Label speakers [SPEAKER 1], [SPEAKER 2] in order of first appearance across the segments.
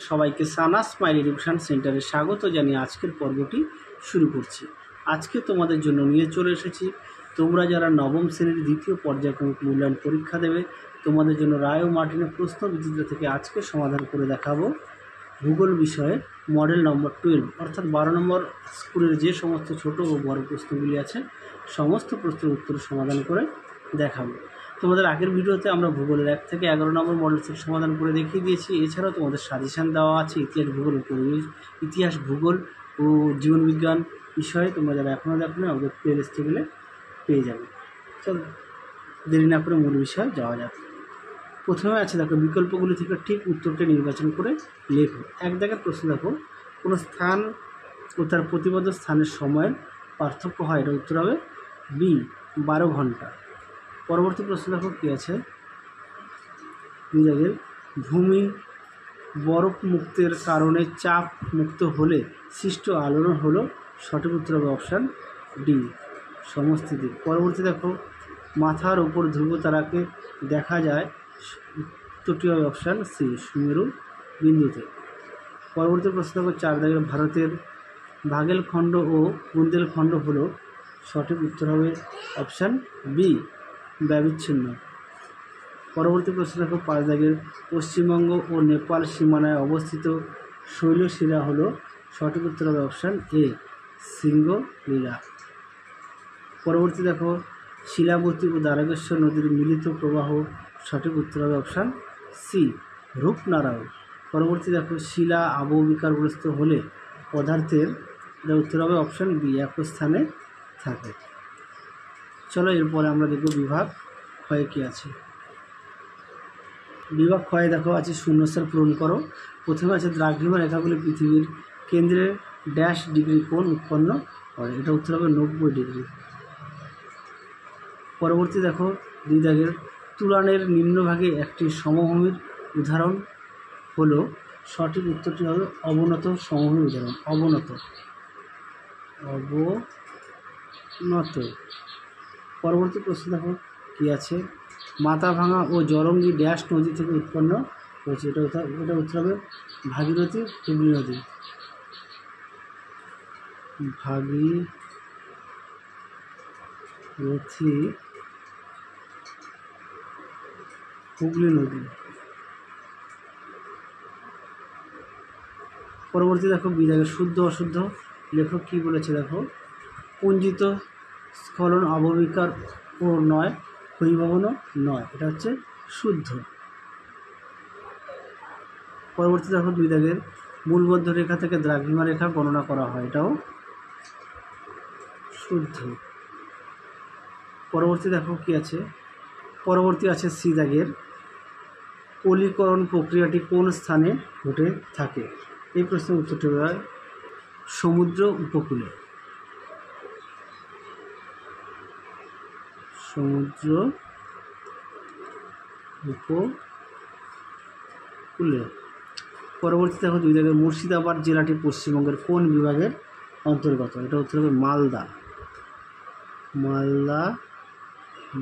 [SPEAKER 1] সবাইকে সানা smile education সেন্টারে স্বাগত জানিয়ে আজকের পর্বটি শুরু করছি। আজকে তোমাদের জন্য নিয়ে চলে এসেছি, তোমরা যারা নবম শ্রেণীর দ্বিতীয় পর্যায়ক্রমিক মূল্যায়ন পরীক্ষা দেবে, তোমাদের জন্য রায় ও মার্টিনের প্রশ্ন বিচিত্র থেকে আজকে সমাধান করে দেখাবো ভূগোল বিষয়ে মডেল নম্বর 12, অর্থাৎ 12 নম্বর স্কুলের যে সমস্ত ছোট ও বড় প্রশ্নগুলি আছে সমস্ত প্রশ্নের উত্তর সমাধান করে দেখাবো। তোমাদের আগের ভিডিওতে আমরা ভূগোলের 1 থেকে 11 নম্বর মডেল সেট সমাধান করে দেখিয়ে দিয়েছি। এছাড়াও তোমাদের সাজেশান দেওয়া আছে ইতিহাস, ভূগোল ও জীবনবিজ্ঞান বিষয়ে। তোমরা যারা এখনও দেখো না, ওদের প্লেলিস্ট টেবিলে পেয়ে যাবে। চলো দেরি না করে মূল বিষয়ে যাওয়া যাক। প্রথমে আছে দেখো, বিকল্পগুলি থেকে ঠিক উত্তরটি নির্বাচন করে লেখো। এক দাগের প্রশ্ন দেখো, কোনো স্থান ও তার প্রতিবদ্ধ স্থানের সময়ের পার্থক্য হয়, এটা উত্তর হবে বি 12 ঘন্টা। পরবর্তী প্রশ্ন দেখো কী আছে, দুই দাগের, ভূমি বরফ মুক্তের কারণে চাপ মুক্ত হলে সৃষ্ট আলোড়ন হলো, সঠিক উত্তর হবে অপশান ডি সমস্থিতি। পরবর্তী দেখো, মাথার ওপর ধ্রুব তারাকে দেখা যায়, উত্তরটি হবে অপশান সি সুমেরু বিন্দুতে। পরবর্তী প্রশ্ন দেখো 4 দাগের, ভারতের ভাগেলখণ্ড ও বুন্দেলখণ্ড হলো, সঠিক উত্তর হবে অপশান বি ব্যবিচ্ছিন্ন। পরবর্তী প্রশ্ন দেখো 5 দাগের, পশ্চিমবঙ্গ ও নেপাল সীমানায় অবস্থিত শৈলশিরা হলো, সঠিক উত্তর হবে অপশান এ সিঙ্গলীলা। পরবর্তী দেখো, শিলাবতী ও দ্বারকেশ্বর নদীর মিলিত প্রবাহ, সঠিক উত্তর হবে অপশান সি রূপনারায়ণ। পরবর্তী দেখো, শিলা আবহবিকারগ্রস্ত হলে পদার্থের, এটা উত্তর হবে অপশান বি এক স্থানে থাকে। চলো এরপরে আমরা দেখব বিভাগ ক্ষয়ে কী আছে। বিভাগ ক্ষয়ে দেখো আছে শূন্যস্থান পূরণ করো। প্রথমে আছে দ্রাঘিমা রেখাগুলি পৃথিবীর কেন্দ্রে ড্যাশ ডিগ্রি কোণ উৎপন্ন করে, এটা উত্তর হবে 90 ডিগ্রি। পরবর্তী দেখো 2 দাগের, তুলানের নিম্নভাগে একটি সমভূমির উদাহরণ হলো, সঠিক উত্তরটি হবে অবনত সমভূমির উদাহরণ, অবনত। পরবর্তী প্রশ্ন দেখো কী আছে, মাথাভাঙা ও জলঙ্গি ড্যাশ নদী থেকে উৎপন্ন হয়েছে, এটা উত্তর হবে ভাগীরথী হুগলি নদী, ভাগীরথী হুগলি নদী। পরবর্তী দেখো বিভাগের শুদ্ধ অশুদ্ধ, লেখক কী বলেছে দেখো, পুঞ্জিত স্খলন আবহবিকার ও নয়, ক্ষয়ীভবনও নয়, এটা হচ্ছে শুদ্ধ। পরবর্তী দেখো 2 দাগের, মূলবদ্ধ রেখা থেকে দ্রাঘিমা রেখা গণনা করা হয়, এটাও শুদ্ধ। পরবর্তী দেখো কী আছে, পরবর্তী আছে সি দাগের, পলিকরণ প্রক্রিয়াটি কোন স্থানে ঘটে থাকে, এই প্রশ্নের উত্তরটি হয় সমুদ্র উপকূলে, সমুদ্র উপকূলে। পরবর্তী দেখো 2 দাগের, মুর্শিদাবাদ জেলাটি পশ্চিমবঙ্গের কোন বিভাগের অন্তর্গত, এটা উত্তর হবে মালদা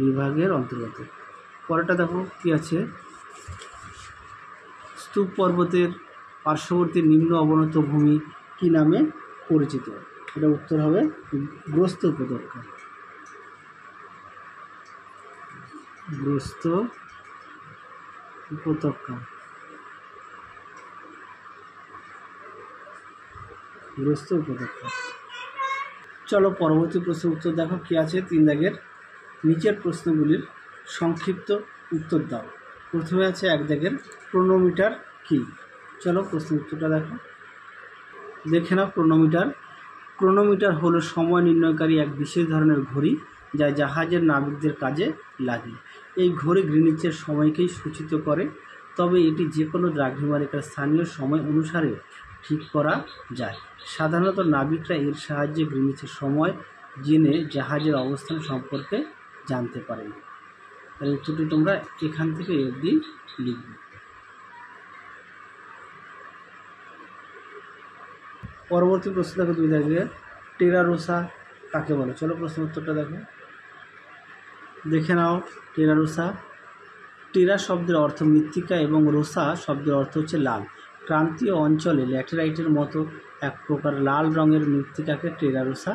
[SPEAKER 1] বিভাগের অন্তর্গত। পরেরটা দেখো কি আছে, স্তূপ পর্বতের পার্শ্ববর্তী নিম্ন অবনত ভূমি কি নামে পরিচিত, এটা উত্তর হবে গ্রস্ত উপত্যকা, গ্রস্ত উপত্যকা। চলো পরবর্তী প্রশ্নের উত্তর দেখো কি আছে। 3 দাগের, নিচের প্রশ্নগুলির সংক্ষিপ্ত উত্তর দাও। প্রথমে আছে 1 দাগের, ক্রোনোমিটার কি। চলো প্রশ্নের উত্তরটা দেখে নাও। ক্রোনোমিটার হলো সময় নির্ণয়কারী এক বিশেষ ধরনের ঘড়ি, যা জাহাজের নাবিকদের কাজে লাগে। এই ঘড়ি গ্রিনিচের সময়কেই সূচিত করে, তবে এটি যে কোনো দ্রাঘিমা রেখার স্থানীয় সময় অনুসারে ঠিক করা যায়। সাধারণত নাবিকরা এর সাহায্যে গ্রিনিচের সময় জেনে জাহাজের অবস্থান সম্পর্কে জানতে পারেন। তার উত্তরটি তোমরা এখান থেকে অবধি লিখবে। পরবর্তী প্রশ্ন দেখো 2 দাগের, টেরা রোসা কাকে বলে। চলো প্রশ্ন উত্তরটা দেখে নাও। টেরা রোসা, টেরা শব্দের অর্থ মৃত্তিকা এবং রোসা শব্দের অর্থ হচ্ছে লাল। ক্রান্তীয় অঞ্চলে ল্যাটেরাইটের মতো এক প্রকার লাল রঙের মৃত্তিকাকে টেরারোসা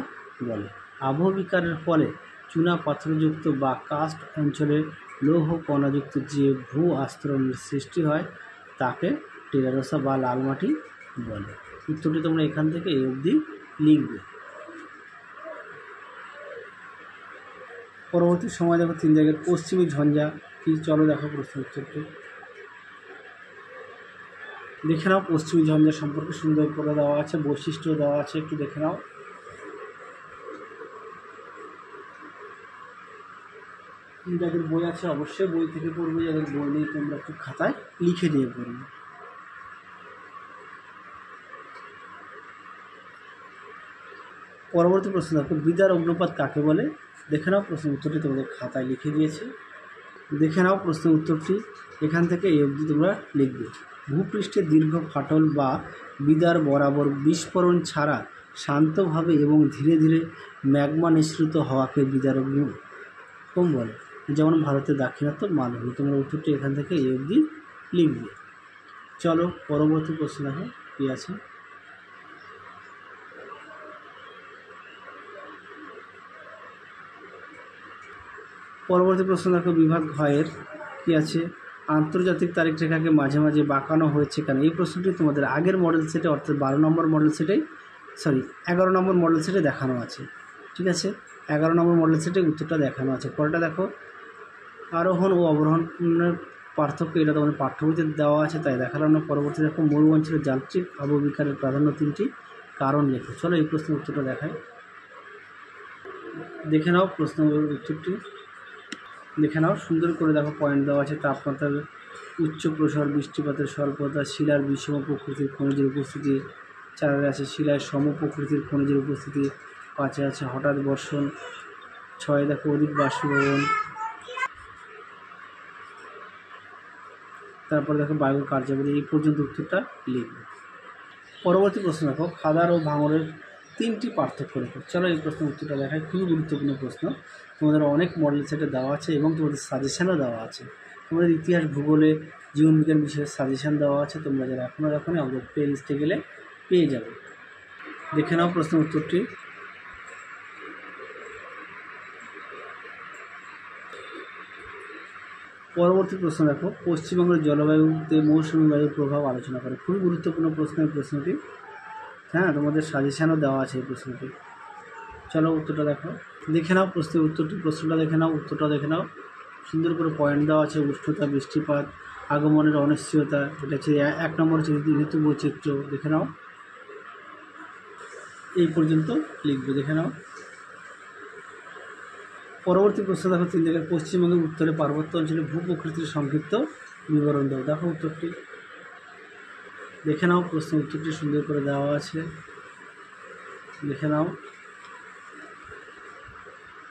[SPEAKER 1] বলে। আবহবিকারের ফলে চুনা পাথরযুক্ত বা কাস্ট অঞ্চলের লৌহ কণাযুক্ত যে ভূ আস্তরণের সৃষ্টি হয় তাকে টেরারোসা বা লাল মাটি বলে। উত্তরটি তোমরা এখান থেকে এই অবধি লিখবে। পরবর্তী সময় দেখো 3 জায়গায় পশ্চিমী ঝঞ্ঝা কি, চলো দেখো প্রশ্ন উত্তরটি। দেখে নাও পশ্চিমী ঝঞ্ঝা সম্পর্কে সুন্দর করে দেওয়া আছে, বৈশিষ্ট্য দেওয়া আছে, একটু দেখে নাও। যাদের বই আছে অবশ্যই বই থেকে পড়বে, যাদের বই নেই তোমরা একটু খাতায় লিখে দিয়ে পড়বে। পরবর্তী প্রশ্ন দেখো বিদার অগ্নুপাত কাকে বলে। দেখে নাও প্রশ্ন উত্তরটি তোমাদের খাতায় লিখে দিয়েছে। দেখে নাও প্রশ্ন উত্তরটি এখান থেকে এই অবধি তোমরা লিখবে। ভূপৃষ্ঠে দীর্ঘ ফাটল বা বিদার বরাবর বিস্ফোরণ ছাড়া শান্তভাবে এবং ধীরে ধীরে ম্যাগমা নিঃসৃত হওয়াকে বিদার অগ্নুপাত বলে। যেমন ভারতের দাক্ষিণাত্য মালভূমি। তোমরা উত্তরটি এখান থেকে এই অবধি লিখবে। চলো পরবর্তী প্রশ্ন দেখো কী আছে। পরবর্তী প্রশ্ন দেখো বিভাগ ঘয়ের কী আছে। আন্তর্জাতিক তারিখ রেখাকে মাঝে মাঝে বাঁকানো হয়েছে কেন। এই প্রশ্নটি তোমাদের আগের মডেল সেটে অর্থাৎ 12 নম্বর মডেল সেটে 11 নম্বর মডেল সেটে দেখানো আছে। ঠিক আছে, 11 নম্বর মডেল সেটে উত্তরটা দেখানো আছে। পরেরটা দেখো আরোহণ ও অবরোহণের পার্থক্য, এটা তোমাদের পাঠ্য বইতে দেওয়া আছে তাই দেখালাম না। পরবর্তী দেখো মরু অঞ্চলের যান্ত্রিক আবহবিকারের প্রাধান্য 3টি কারণ লেখো। চলো এই প্রশ্নের উত্তরটা দেখাই। দেখে নাও প্রশ্ন উত্তরটি, দেখে নাও সুন্দর করে দেখো পয়েন্ট দেওয়া আছে। তাপমাত্রার উচ্চ প্রসার, বৃষ্টিপাতের স্বল্পতা, শিলার বিষম প্রকৃতির খনিজের উপস্থিতি, 4 আছে শিলায় সম প্রকৃতির খনিজের উপস্থিতি, 5 আছে হঠাৎ বর্ষণ, 6 দেখো অধিক বাষ্পীভবন, তারপর দেখো বায়ুর কার্যাবলী। এই পর্যন্ত উত্তরটা লিখবে। পরবর্তী প্রশ্ন দেখো খাদার ও ভাঙরের 3টি পার্থক্য লেখো। চলো এই প্রশ্নের উত্তরটা দেখায়, খুবই গুরুত্বপূর্ণ প্রশ্ন। তোমাদের অনেক মডেল সেটে দেওয়া আছে এবং তোমাদের সাজেশানও দেওয়া আছে। তোমাদের ইতিহাস, ভূগোলে, জীবনবিজ্ঞান বিষয়ে সাজেশান দেওয়া আছে। তোমরা যারা এখনও দেখো না আমাদের প্লে লিস্টে গেলে পেয়ে যাবে। দেখে নাও প্রশ্ন উত্তরটি। পরবর্তী প্রশ্ন দেখো পশ্চিমবঙ্গের জলবায়ুতে মৌসুমী বায়ুর প্রভাব আলোচনা করে। খুবই গুরুত্বপূর্ণ প্রশ্ন এই প্রশ্নটি। হ্যাঁ, তোমাদের সাজেশানও দেওয়া আছে এই প্রশ্নটি। চলো উত্তরটা দেখো। দেখে নাও প্রশ্নের উত্তরটি, প্রশ্নটা দেখে নাও, উত্তরটা দেখে নাও। সুন্দর করে পয়েন্ট দেওয়া আছে। উষ্ণতা, বৃষ্টিপাত, আগমনের অনিশ্চয়তা, এটা হচ্ছে 1 নম্বর হচ্ছে ঋতু বৈচিত্র্য। দেখে নাও, এই পর্যন্ত লিখবে। দেখে নাও। পরবর্তী প্রশ্ন দেখো 3 জায়গায় পশ্চিমবঙ্গের উত্তরে পার্বত্য অঞ্চলে ভূপ্রকৃতির সংক্ষিপ্ত বিবরণ দাও। দেখো উত্তরটি, দেখে নাও প্রশ্ন উত্তরটি সুন্দর করে দেওয়া আছে। দেখে নাও।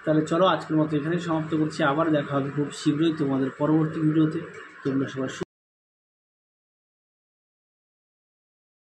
[SPEAKER 1] তাহলে চলো আজকের মতো এখানেই সমাপ্ত করছি। আবার দেখা হবে খুব শীঘ্রই তোমাদের পরবর্তী ভিডিওতে। তোমরা সবাই